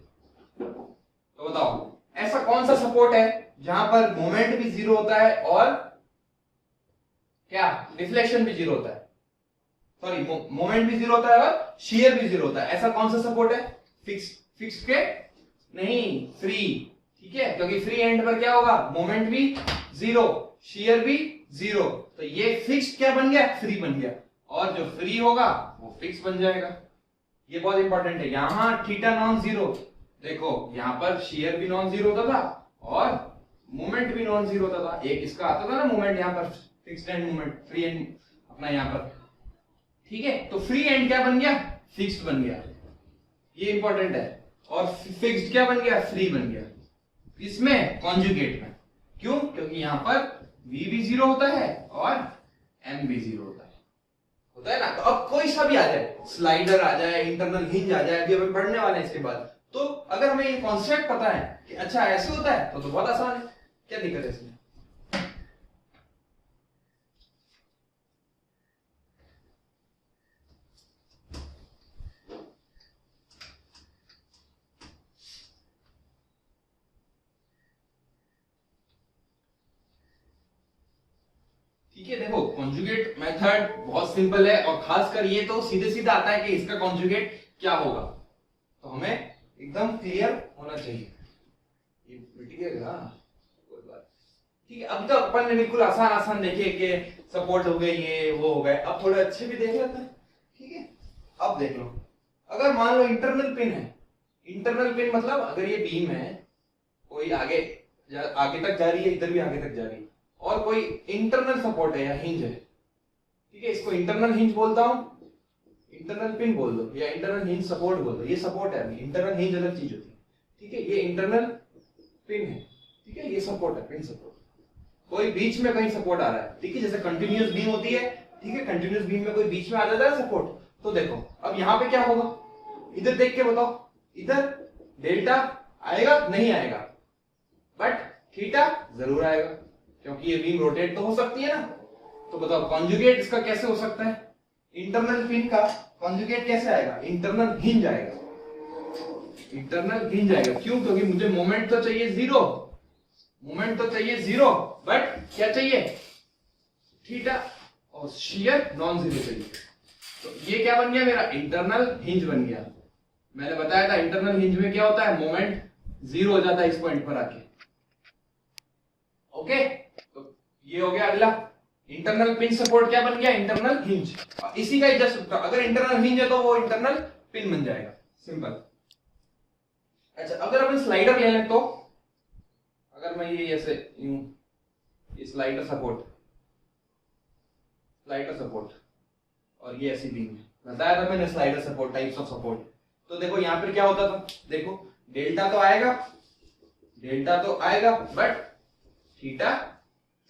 तो बताओ ऐसा कौन सा सपोर्ट है जहां पर मोमेंट भी जीरो होता है और क्या, डिफ्लेक्शन भी जीरो होता है, सॉरी मोमेंट भी जीरो होता है और शियर भी जीरो होता है। ऐसा कौन सा सपोर्ट है, फिक्स्ड के नहीं, फ्री। ठीक है, क्योंकि फ्री एंड पर क्या होगा, मोमेंट भी जीरो, शियर भी जीरो। तो ये फिक्स्ड क्या बन गया, फ्री बन गया, और जो फ्री होगा वो फिक्स बन जाएगा। ये बहुत इंपॉर्टेंट है। यहां थीटा नॉन जीरो, देखो यहां पर शियर भी नॉन जीरो होता था और मोमेंट भी नॉन जीरो होता था। एक इसका आता था ना मोमेंट, यहां पर fixed end moment, free and अपना यहां पर। ठीक है, तो फ्री एंड क्या बन गया, फिक्स्ड बन गया, ये इंपॉर्टेंट है। और फिक्स्ड क्या बन गया, फ्री बन गया, इसमें कॉन्जुगेट में। क्यों? क्योंकि यहां पर v भी जीरो होता है और m भी जीरो होता है ना। तो अब कोई सा भी आ जाए, स्लाइडर आ जाए, इंटरनल हिंज आ जाए, अभी अपन पढ़ने वाले हैं इसके बाद, तो अगर हमें ये कॉन्सेप्ट पता है कि अच्छा ऐसे होता है तो बहुत आसान है, क्या दिक्कत है इसमें। ठीक है, देखो कॉन्जुगेट मेथड बहुत सिंपल है और खासकर ये तो सीधे सीधा आता है कि इसका कॉन्जुगेट क्या होगा, तो हमें एकदम क्लियर होना चाहिए। ये मिट गया, कोई बात, ठीक है, अब तो अपन ने बिल्कुल आसान आसान देखे कि सपोर्ट हो गए, ये वो हो गए, अब थोड़े अच्छे भी देख लेते हैं। ठीक है, अब देख लो, अगर मान लो इंटरनल पिन है, इंटरनल पिन मतलब अगर ये बीम है, कोई आगे आगे तक जा रही है, इधर भी आगे तक जा रही है, और कोई इंटरनल सपोर्ट है या हिंज है, ठीक है, इसको इंटरनल हिंज बोलता हूं, इंटरनल पिन बोल दो या इंटरनल हिंज सपोर्ट बोल दो, ये सपोर्ट है, इंटरनल हिंज अलग चीज होती है। ठीक है, ये इंटरनल पिन है, ठीक है, ये सपोर्ट है, पिन सपोर्ट, कोई बीच में कहीं सपोर्ट आ रहा है, ठीक है, जैसे कंटिन्यूअस बीम होती है, ठीक है, कंटिन्यूअस बीम में कोई बीच में आ जाता है सपोर्ट, तो देखो अब यहां पे क्या होगा, इधर देख के बताओ, इधर डेल्टा आएगा नहीं आएगा, बट थीटा जरूर आएगा, क्योंकि ये बीम रोटेट तो हो सकती है ना। तो बताओ कॉन्जुगेट इसका कैसे हो सकता है, इंटरनल पिन का कॉन्जुगेट कैसे आएगा, इंटरनल हिंज आएगा, इंटरनल हिंज आएगा। क्यों? क्योंकि मुझे मोमेंट तो चाहिए जीरो, मोमेंट तो चाहिए जीरो, बट क्या चाहिए, थीटा और शियर नॉन जीरो चाहिए। तो ये क्या बन गया मेरा, इंटरनल हिंज बन गया। मैंने बताया था इंटरनल हिंज में क्या होता है, मोमेंट जीरो हो जाता है इस पॉइंट पर आके। ओके, तो ये हो गया अगला, इंटरनल पिन सपोर्ट क्या बन गया, इंटरनल हिंज। इसी का जस्ट अगर इंटरनल हिंज है तो वो इंटरनल पिन बन जाएगा, सिंपल। अच्छा, अगर अपन स्लाइडर ले लें तो, अगर मैं ये ऐसे यूं, ये स्लाइडर सपोर्ट, स्लाइडर सपोर्ट, और ये ऐसी बीम है, बताया था मैंने slider support, types of support. तो देखो यहां पर क्या होता था, देखो डेल्टा तो आएगा, डेल्टा तो आएगा, बट थीटा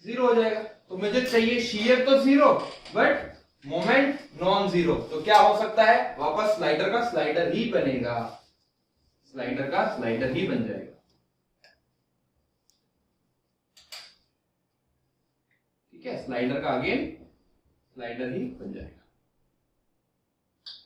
जीरो हो जाएगा। तो मुझे चाहिए शियर तो zero, but moment non zero. तो क्या हो सकता है, वापस स्लाइडर का स्लाइडर ही बनेगा, स्लाइडर का स्लाइडर ही बन जाएगा। ठीक है, स्लाइडर का अगेन स्लाइडर ही बन जाएगा।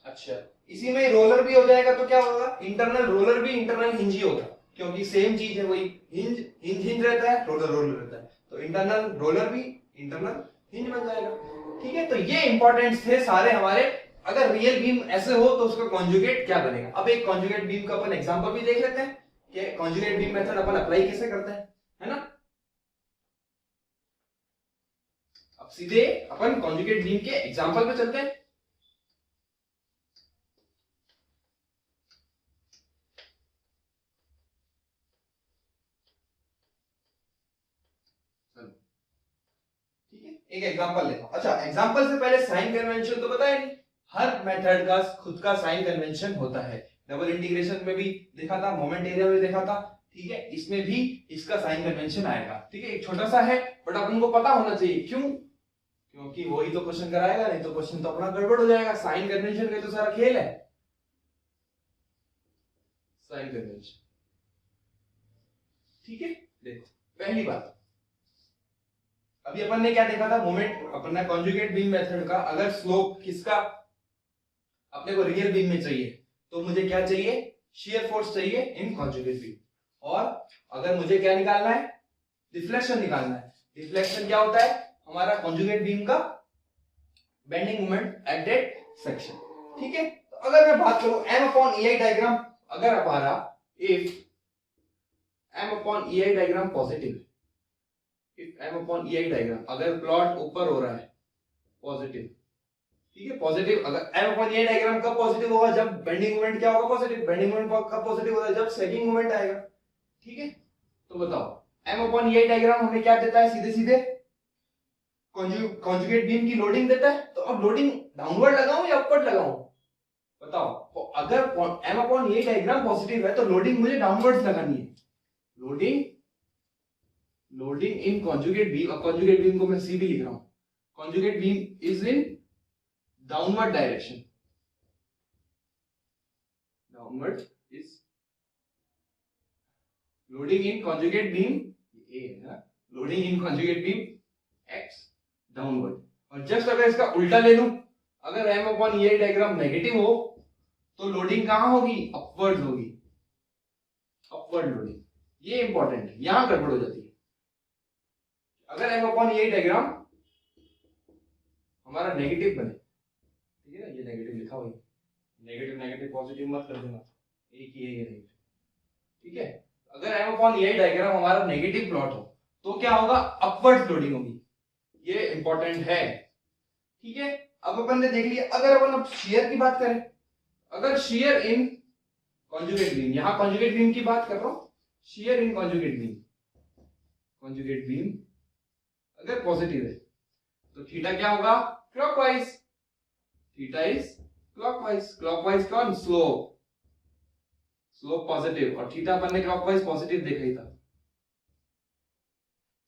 अच्छा, इसी में रोलर भी हो जाएगा, तो क्या होगा, इंटरनल रोलर भी इंटरनल हिंज ही होगा, क्योंकि सेम चीज है, वही हिंज हिंज हिंज रहता है, रोलर रोलर रहता है, तो इंटरनल रोलर भी इंटरनल हिंज बन जाएगा। ठीक है, तो ये इंपॉर्टेंट थे सारे हमारे। अगर रियल बीम ऐसे हो तो उसका कॉन्जुगेट क्या बनेगा। अब एक कॉन्जुगेट बीम का अपन एग्जांपल भी देख लेते हैं कि कॉन्जुगेट बीम मेथड अपन अप्लाई कैसे करते हैं, है ना। अब सीधे अपन कॉन्जुगेट बीम के एग्जांपल पे चलते हैं। एक एग्जांपल लेता हूं। अच्छा, एग्जांपल से पहले साइन कन्वेंशन तो पता है नहीं, हर मेथड का खुद का साइन कन्वेंशन होता है। डबल इंटीग्रेशन में भी देखा था, मोमेंट एरिया में देखा था, ठीक है, इसमें भी इसका साइन कन्वेंशन आएगा। ठीक है, एक छोटा सा है, बट अपन को पता होना चाहिए। क्यों? क्योंकि वही तो क्वेश्चन कराएगा, नहीं तो क्वेश्चन तो अपना गड़बड़ हो जाएगा। साइन कन्वेंशन का तो सारा खेल है, साइन कन्वेंशन। ठीक है, देखो पहली बात, अभी अपन ने क्या देखा था, मोमेंट, अपन ने कॉन्जुगेट बीम मेथड का, अगर स्लोप किसका अपने को रियल बीम में चाहिए तो मुझे क्या चाहिए, शियर फोर्स चाहिए इन कॉन्जुगेट बीम। और अगर मुझे क्या निकालना है, डिफ्लेक्शन निकालना है। डिफ्लेक्शन क्या होता है, हमारा कॉन्जुगेट बीम का bending moment at that section. ठीक है, तो अगर मैं बात करूं m अपॉन ei डायग्राम, अगर हमारा if m upon ei diagram positive, if m upon ei diagram अगर प्लॉट ऊपर हो रहा है पॉजिटिव, ठीक है, पॉजिटिव, अगर m अपॉन ei डायग्राम कब पॉजिटिव होगा, जब बेंडिंग मोमेंट क्या होगा, पॉजिटिव। बेंडिंग मोमेंट कब पॉजिटिव होगा, जब सेगिंग मोमेंट आएगा। ठीक है, तो बताओ m अपॉन ei डायग्राम हमें क्या देता है, सीधे सीधे कॉन्जुगेट बीम की लोडिंग देता है। तो अब लोडिंग डाउनवर्ड लगाऊं या अपवर्ड लगाऊं, बताओ। तो अगर m upon ei diagram positive है तो लोडिंग मुझे डाउनवर्ड लगानी है। लोडिंग इन कॉन्जुगेट बीम, अब कॉन्जुगेट बीम को मैं सीधी लिख रहा हूं, conjugate beam is in downward direction, downward is loading in conjugate beam, ए है ना, loading in conjugate beam x downward. और जस्ट अगर इसका उल्टा ले लूं, अगर m upon ei diagram negative हो तो लोडिंग कहां होगी, अपवर्ड होगी, अपवर्ड लोडिंग। ये इंपॉर्टेंट है, यहां गड़बड़ हो जाती है। अगर m अपॉन ei डायग्राम हमारा नेगेटिव बने, ठीक है ना, ये नेगेटिव लिखा हुआ है, नेगेटिव नेगेटिव पॉजिटिव मत कर देना, एक ही है ये नेगेटिव। ठीक है, अगर m अपॉन ei डायग्राम हमारा नेगेटिव प्लॉट हो तो क्या होगा, अपवर्ड लोडिंग होगी। ये इंपॉर्टेंट है, ठीक है। अब अपन ने देख लिया, अगर अपन अब शियर की बात करें, अगर शियर इन कॉन्जुगेट बीम, यहां कॉन्जुगेट बीम की बात कर रहा हूं, शियर इन कॉन्जुगेट बीम, कॉन्जुगेट बीम अगर पॉजिटिव है तो थीटा क्या होगा, clockwise, theta is clockwise, clockwise कौन, स्लोप, स्लोप पॉजिटिव, और थीटा अपन ने क्लॉकवाइज पॉजिटिव देखा ही था।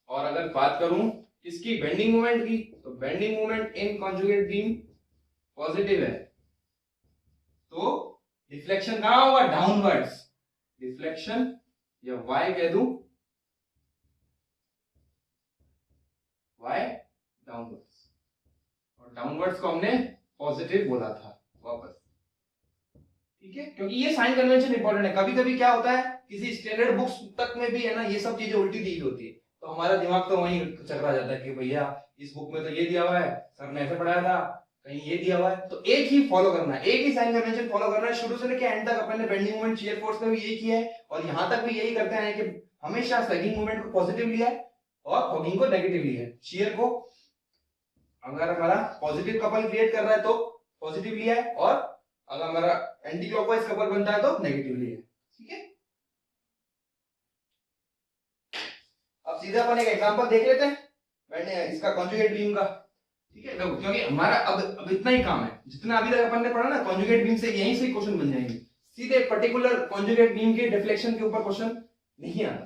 और अगर बात करूं किसकी, बेंडिंग मोमेंट की, तो bending moment in conjugate beam positive है, तो डिफ्लेक्शन कहां होगा, डाउनवर्ड्स, डिफ्लेक्शन या y कह दूं, y डाउनवर्ड्स, और डाउनवर्ड्स को हमने पॉजिटिव बोला था वापस, ठीक है, क्योंकि ये साइन कन्वेंशन इंपॉर्टेंट है। कभी कभी क्या होता है, किसी स्टैंडर्ड बुक्स तक में भी है ना, ये सब चीजें उल्टी दी होती है, तो हमारा दिमाग तो वहीं चकरा जाता है कि भैया इस बुक में तो ये दिया हुआ है, सर ने ऐसे पढ़ाया था, कहीं ये दिया हुआ है। तो एक ही फॉलो करना है, एक ही साइन कन्वेंशन फॉलो करना है, शुरू से लेकर एंड तक। अपन ने बेंडिंग मोमेंट शियर फोर्स में भी यही किया है, और यहां तक भी यही करते हैं कि हमेशा सैगिंग मोमेंट को पॉजिटिव लिया है और फॉगिंग को नेगेटिव लिया है। शियर को अगर हमारा पॉजिटिव कपल क्रिएट कर रहा है तो पॉजिटिव लिया है, और अगर हमारा एंटी क्लॉकवाइज कपल बनता है तो नेगेटिव लिया है, ठीक है। अब सीधा अपन एक एग्जांपल देख लेते हैं, मैंने इसका कॉन्जुगेट बीम का, ठीक है, क्योंकि हमारा अब इतना ही काम है, जितना अभी तक अपन ने पढ़ा ना कॉन्जुगेट बीम से, यहीं से क्वेश्चन बन जाएंगे। सीधे पर्टिकुलर कॉन्जुगेट बीम के डिफ्लेक्शन के ऊपर क्वेश्चन नहीं आता,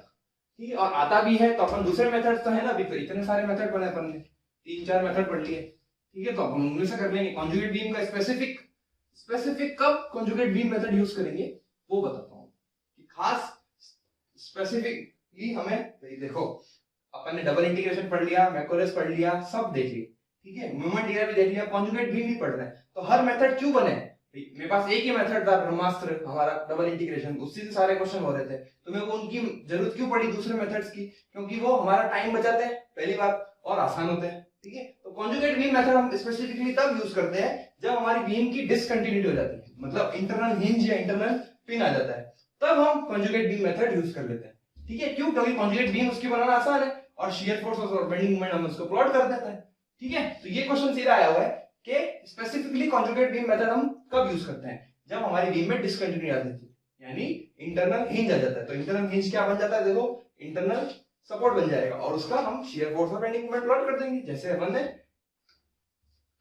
ठीक है, और आता भी है तो अपन दूसरे मेथड्स तो है ना, अभी तो इतने सारे मेथड पढ़े अपन ने, 3-4 मेथड पढ़ लिए, ठीक है, तो अपन उनमें से कर लेंगे। कॉन्जुगेट बीम का स्पेसिफिक कब कॉन्जुगेट बीम मेथड यूज करेंगे वो बताता हूं, कि खास स्पेसिफिकली हमें, देखो अपन ने डबल इंटीग्रेशन पढ़ लिया, मैक्रोलेस पढ़ लिया, सब देख लिया, ठीक है, मोमेंट एरिया भी देख लिया, कॉन्जुगेट बीम भी पढ़ रहे हैं, तो हर मेथड क्यों बने, मेरे पास एक ही मेथड था ब्रह्मास्त्र हमारा डबल इंटीग्रेशन, उसी से सारे क्वेश्चन हो रहे थे, तो मेरे को उनकी जरूरत क्यों पड़ी दूसरे मेथड्स की, क्योंकि वो हमारा टाइम बचाते हैं पहली बात, और आसान होते हैं, ठीक है। तो कॉन्जुगेट बीम मेथड हम स्पेसिफिकली तब यूज करते हैं जब हमारी बीम की डिसकंटिन्यूटी हो जाती है, मतलब इंटरनल हिंज या इंटरनल पिन आ जाता है, तब हम कॉन्जुगेट बीम मेथड यूज कर लेते हैं, ठीक है। क्यों, क्योंकि कॉन्जुगेट बीम उसकी बनाना आसान है, और शियर फोर्स और बेंडिंग मोमेंट हम उसको प्लॉट कर देते हैं, ठीक है। तो ये क्वेश्चन सीधा आया हुआ है कि स्पेसिफिकली कॉन्जुगेट बीम मेथड हम कब यूज करते हैं, जब हमारी बीम में डिसकंटिन्यूटी आ जाती है, यानी इंटरनल हिंज आ जाता है। तो इंटरनल हिंज क्या बन जाता है, देखो इंटरनल सपोर्ट बन जाएगा, और उसका हम शियर फोर्स और बेंडिंग मोमेंट प्लॉट कर देंगे, जैसे अपन ने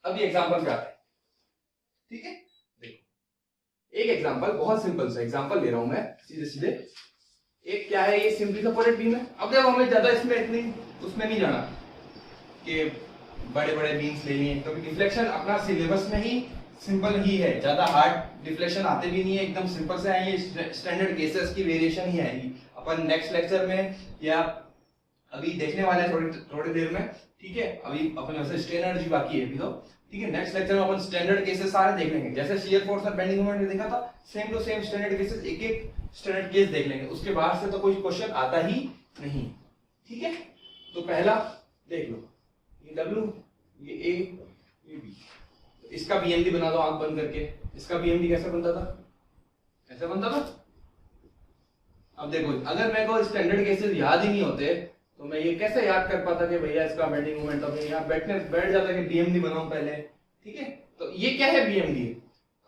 अभी एग्जांपल पे आते हैं, ठीक है। देखो एक एग्जांपल, बहुत सिंपल सा एग्जांपल ले रहा हूं मैं, सीधे सीधे। एक क्या है, ये सिंपली सपोर्टेड बीम है। अब देखो हमें ज्यादा इसमें इतनी उसमें नहीं जाना कि बड़े बड़े बीम्स ले लिए, क्योंकि डिफ्लेक्शन अपना सिलेबस में ही सिंपल ही है, ज्यादा हार्ड डिफ्लेक्शन आते भी नहीं है, एकदम सिंपल से आएंगे, स्टैंडर्ड केसेस की वेरिएशन ही आएगी। अपन नेक्स्ट लेक्चर में या अभी देखने वाले हैं थोड़ी देर में, ठीक है, अभी अपन वैसे स्ट्रेन एनर्जी बाकी है अभी तो, ठीक है। नेक्स्ट लेक्चर में अपन स्टैंडर्ड केसेस सारे देख लेंगे, जैसे शियर फोर्स और बेंडिंग मोमेंट में देखा था, same to same standard cases, एक एक स्टैंडर्ड केस देख लेंगे, उसके बाद से तो कोई क्वेश्चन आता ही नहीं, ठीक है। तो पहला देख लो, ये W, ये A, ये B, इसका BMD बना दो आंख बंद करके। इसका BMD कैसे बनता था, ऐसे बनता था। अब देखो अगर मेरे को स्टैंडर्ड केसेस याद ही नहीं होते तो मैं ये कैसे याद कर पाता कि भैया इसका बेंडिंग मोमेंट, अब यहाँ बैठ जाता कि BMD बनाऊं पहले, ठीक है। तो ये क्या है, BMD।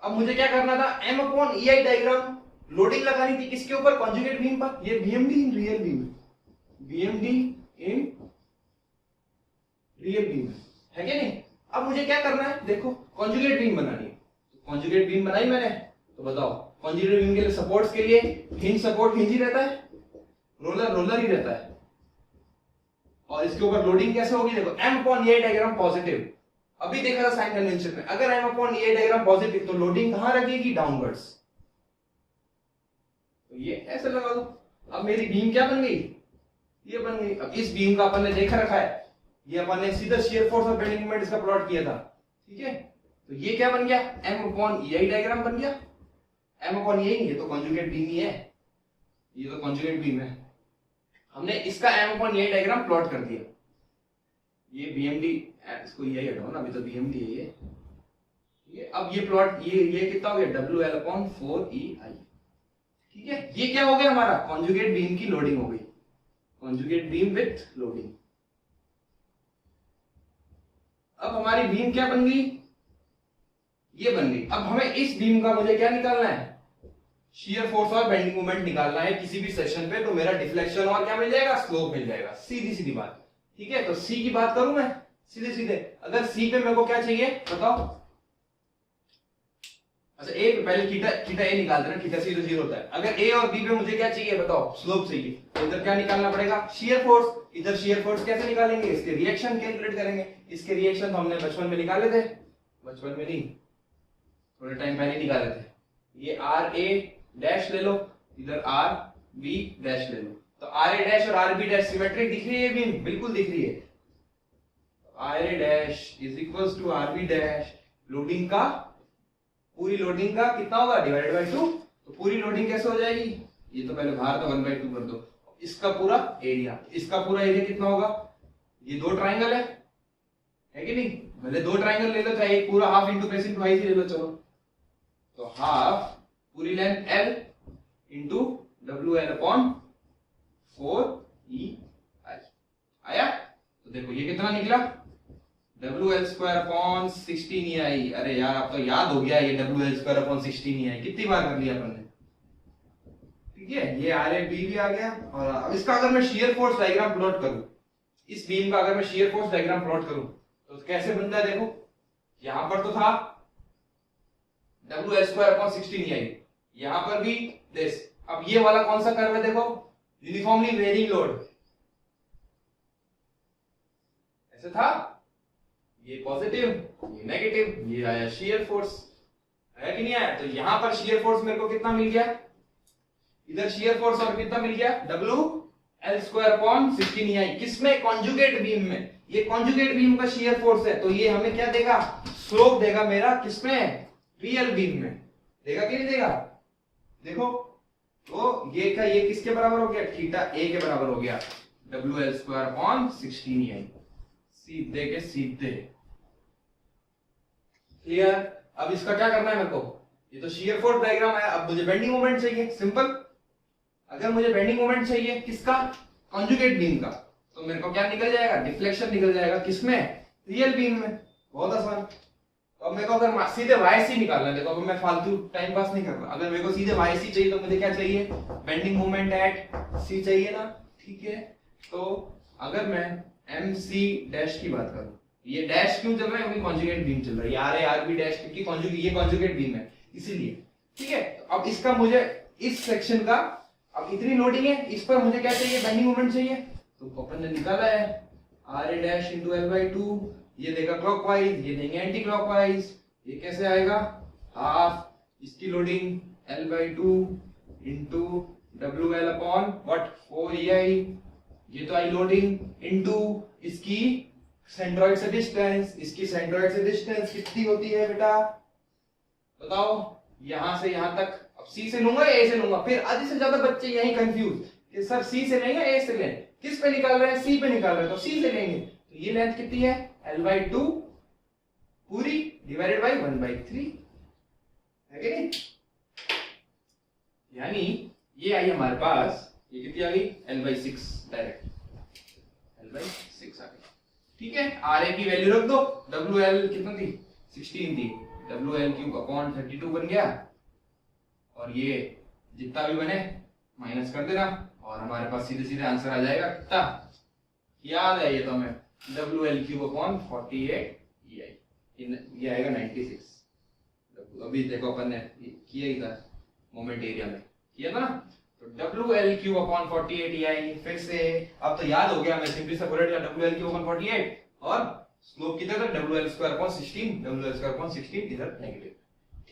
अब मुझे क्या करना था, M/EI डायग्राम लोडिंग लगानी थी किसके ऊपर, कॉन्जुगेट बीम पर। ये BMD इन रियल बीम, BMD इन रियल बीम है क्या नहीं। अब मुझे क्या करना है, देखो कॉन्जुगेट बीम बनानी है, तो कॉन्जुगेट बीम बनाई मैंने, तो बताओ कॉन्जुगेट बीम के लिए सपोर्ट्स के लिए हिंज सपोर्ट हिंज ही रहता है, रोलर ही रहता है, और इसके ऊपर लोडिंग कैसे होगी, देखो M/EI डायग्राम पॉजिटिव। अभी देखा था साइन कन्वेंशन में, अगर M/EI डायग्राम पॉजिटिव तो लोडिंग कहां लगेगी, डाउनवर्ड्स, तो ये ऐसे लगा दो। अब मेरी बीम क्या बन गई, ये बन गई। अब इस बीम का अपन ने देखा रखा है, ये अपन ने सीधा शियर फोर्स और बेंडिंग मोमेंट इसका प्लॉट किया था, ठीक है। तो ये क्या बन गया, M/EI डायग्राम बन गया। M/EI ये तो कॉन्जुगेट बीम ही है, ये तो कॉन्जुगेट बीम है, हमने इसका M/EI डायग्राम प्लॉट कर दिया। ये BMD, इसको EI हटाओ ना, अभी तो BMD है ये। अब ये प्लॉट, ये कितना हो गया, WL/4EI, ठीक है। ये क्या हो गया हमारा, कॉन्जुगेट बीम की लोडिंग हो गई, कॉन्जुगेट बीम विथ लोडिंग। अब हमारी बीम क्या बन गई, ये बन गई। अब हमें इस बीम का मुझे क्या निकालना है, शियर फोर्स और बेंडिंग मोमेंट निकालना है किसी भी सेक्शन पे। तो मेरा डिफ्लेक्शन और क्या मिल जाएगा, स्लोप मिल जाएगा, सीधी सीधी बात। ठीक है, तो सी की बात करूं मैं सीधे सीधे। अगर सी पे मेरे को क्या चाहिए बताओ, अच्छा ए पे पहले थीटा ए निकाल देना, थीटा सी तो 0 होता है। अगर ए और बी पे मुझे क्या चाहिए बताओ, स्लोप चाहिए। तो इधर क्या निकालना पड़ेगा, शियर फोर्स। इधर शियर फोर्स कैसे निकालेंगे, इसके रिएक्शन कैलकुलेट करेंगे। इसके रिएक्शन तो हमने बचपन में निकाले थे, बचपन में नहीं थोड़े टाइम पहले निकाले थे। ये आर ए डैश ले लो, इधर आर बी डैश ले लो। तो आर ए डैश और आर बी डैश सिमेट्रिक दिख रही है बीम, बिल्कुल दिख रही है। R A dash is equals to R B dash, loading का पूरी लोडिंग का कितना होगा, डिवाइडेड बाय 2। तो पूरी लोडिंग कैसे हो जाएगी, ये तो पहले बाहर तो 1/2 कर दो। इसका पूरा एरिया, इसका पूरा एरिया कितना होगा, ये दो ट्राइंगल है कि नहीं, भले दो ट्राइंगल ले लो, चाहे एक पूरा half into base into height ले लो, चलो। तो हाफ पूरी length L into WL upon 4EI आया। तो देखो ये कितना निकला, WL स्क्वायर अपॉन 16EI। अरे यार अब तो याद हो गया, ये WL स्क्वायर अपॉन 16EI कितनी बार कर लिया अपन ने। ठीक है, ये RAB भी आ गया। और अब इसका अगर मैं शियर फोर्स डायग्राम प्लॉट करूं, इस बीम का अगर मैं शियर फोर्स डायग्राम प्लॉट करूं तो कैसे बनता है, देखो यहां पर तो था WL स्क्वायर अपॉन 16EI, यहां पर भी दिस। अब ये वाला कौन सा कर्व है, देखो यूनिफॉर्मली वेरिंग लोड, ऐसे था, ये पॉजिटिव ये नेगेटिव, ये आया शियर फोर्स, है कि नहीं आया। तो यहां पर शियर फोर्स मेरे को कितना मिल गया, इधर शियर फोर्स और कितना मिल गया, WL स्क्वायर अपॉन 16EI। किसमें, कॉन्जुगेट बीम में। ये कॉन्जुगेट बीम का शियर फोर्स है, तो ये हमें क्या देगा, स्लोप देगा मेरा, किसमें, रियल बीम में देगा कि नहीं देगा। देखो तो ये का ये किसके बराबर हो गया, थीटा ए के बराबर हो गया, WL स्क्वायर अपॉन 16EI, सीधे के सीधे। क्लियर। अब इसका क्या करना है मेरे को, ये तो शियर फोर्स डायग्राम है, अब मुझे बेंडिंग मोमेंट चाहिए। सिंपल, अगर मुझे बेंडिंग मोमेंट चाहिए किसका, कॉन्जुगेट बीम का, तो मेरे को क्या निकल जाएगा, डिफ्लेक्शन निकल जाएगा, किसमें, रियल बीम में। बहुत आसान। तो अब मेरे को अगर सीधे YC निकालना है, देखो अब मैं फालतू टाइम पास नहीं कर रहा, अगर मेरे को सीधे YC चाहिए तो मुझे क्या चाहिए, बेंडिंग मोमेंट एट C चाहिए ना। ठीक है, तो अगर मैं MC डैश की बात करूं, ये डैश क्यों चल रहा है, क्योंकि कॉन्जुगेट बीम चल रहा है, यार RB डैश क्योंकि ये कॉन्जुगेट बीम है इसीलिए। ठीक है, तो अब इसका मुझे इस सेक्शन का, अब इतनी लोडिंग है, इस पर मुझे क्या चाहिए, बेंडिंग मोमेंट चाहिए। तो अपन ने निकाला है RA डैश इंटू L/2, ये देगा क्लॉकवाइज, ये देंगे एंटी क्लॉकवाइज। ये कैसे आएगा, हाफ इसकी loading L/2 into WL upon what 4EI, ये तो आई लोडिंग इंटू इसकी सेंट्रॉइड से डिस्टेंस, इसकी सेंट्रॉइड से डिस्टेंस कितनी होती है बेटा बताओ, यहां से यहां तक। अब C से लूंगा या A से लूंगा, फिर आधे से ज्यादा बच्चे यही कंफ्यूज कि सर C से लेंगे A से लें, किस पे निकाल रहे हैं, C पे निकाल रहे हैं, तो C से लेंगे। तो ये लेंथ कितनी है, L/2 पूरी डिवाइडेड बाय 1/3, है कि नहीं। यानी ये आई हमारे पास, ये कितनी आ गई, L/6 डायरेक्ट, L/6 आ गई। ठीक है, RA की वैल्यू रख दो, WL कितना थी, 16 थी, WL क्यूब अपॉन 32 बन गया, और ये जितना भी बने माइनस कर देना, और हमारे पास सीधे सीधे आंसर आ जाएगा कितना, याद है ये तो हमें, WL क्यूब अपॉन 48EI, ये आएगा 96। अभी देखो अपन ने किया ही था मोमेंट एरिया में, किया था ना। तो WL क्यूब अपॉन 48EI, फिर से अब तो याद हो गया, मैं सिंपली सेपरेट किया WL क्यूब अपॉन 48, और स्लोप किधर था, WL square upon 16, WL square upon 16 इधर नेगेटिव।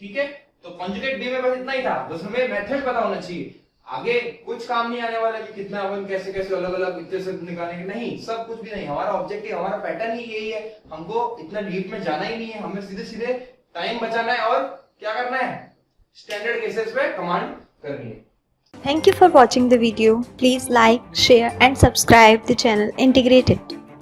ठीक है, तो कॉन्जुगेट बीम में बस इतना ही था, बस हमें मेथड पता होना चाहिए, आगे कुछ काम नहीं आने वाला कि कितना अपन कैसे कैसे अलग अलग इतने से निकालने के, नहीं, सब कुछ भी नहीं। हमारा ऑब्जेक्टिव, हमारा पैटर्न ही यही है, हमको इतना डीप में जाना ही नहीं है, हमें सीधे सीधे टाइम बचाना है और क्या करना है, स्टैंडर्ड केसेस पे कमांड करनी है। Thank you for watching the video. Please like, share and subscribe the channel Integrated.